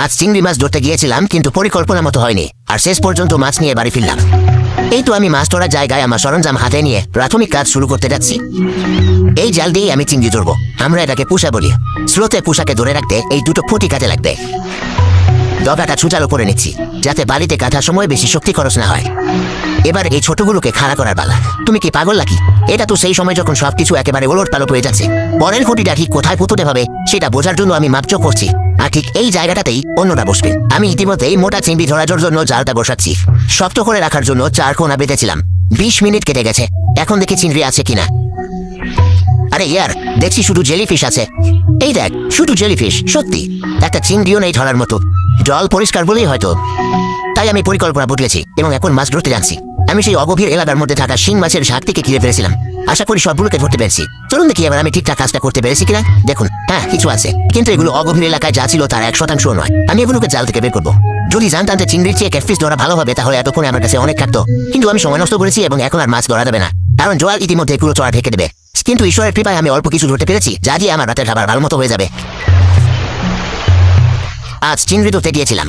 আজ চিংড়ি মাছ ধরতে গিয়েছিলাম, কিন্তু পরিকল্পনা মতো হয়নি, আর শেষ পর্যন্ত মাছ নিয়ে বাড়ি ফিরলাম। এই তো আমি মাছ ধরার জায়গায় আমার সরঞ্জাম হাতে নিয়ে প্রাথমিক কাজ শুরু করতে যাচ্ছি। এই জাল দিয়ে আমি চিংড়ি ধরবো। আমরা এটাকে পুষা বলি। স্রোতে পুষাকে ধরে রাখতে এই দুটো খুঁটি কাজে লাগবে। ডগাটা ছুচালো করে নিচ্ছি, যাতে বালিতে কাটার সময় বেশি শক্তি খরচ না হয়। এবার এই ছোটগুলোকে খাড়া করার পালা। তুমি কি পাগল নাকি? এটা তো সেই সময় যখন সবকিছু একেবারে ওলট পালট হয়ে যাচ্ছে। পরের খুঁটিটা ঠিক কোথায় পুঁততে হবে সেটা বোঝার জন্য আমি মাপচোক করছি। আর ঠিক এই জায়গাটাতেই অন্যটা বসবে। আমি ইতিমধ্যেই মোটা চিংড়ি ধরার জন্য জালটা বসাচ্ছি। শক্ত করে রাখার জন্য 4 কোণা বেঁধেছিলাম। 20 মিনিট কেটে গেছে, এখন দেখি চিংড়ি আছে কিনা। আরে ইয়ার, দেখছি শুধু জেলিফিশ আছে। এই দেখ, শুধু জেলিফিশ। সত্যি একটা চিংড়িও নেই ধরার মতো। জল পরিষ্কার বলেই হয়তো। তাই আমি পরিকল্পনা বদলেছি এবং এখন মাছ ধরতে যাচ্ছি। আমি সেই অগভীর এলাকার মধ্যে থাকা শিং মাছের ঝাঁক থেকে ঘিরে ফেলেছিলাম। আশা করি সবগুলোকে ধরতে পেরেছি। চলুন দেখি এবার আমি ঠিকঠাক কাজটা করতে পেরেছি কিনা। দেখুন, হ্যাঁ, কিছু আছে, কিন্তু এগুলো অগভীর এলাকায় যা ছিল তার 1% নয়। আমি এগুলোকে জাল থেকে বের করবো। যদি জানতাম যে চিংড়ির চেয়ে ক্যাটফিশ ধরা ভালো হবে, তাহলে এতক্ষণে আমার কাছে অনেক থাকতো। কিন্তু আমি সময় নষ্ট করেছি এবং এখন আর মাছ ধরা যাবে না, কারণ জোয়ার ইতিমধ্যে এগুলো চড়া ঢেকে দেবে। কিন্তু ঈশ্বরের কৃপায় আমি অল্প কিছু ধরতে পেরেছি, যা দিয়ে আমার রাতের খাবার ভালো মতো হয়ে যাবে। আজ চিংড়ি ধরতে গিয়েছিলাম,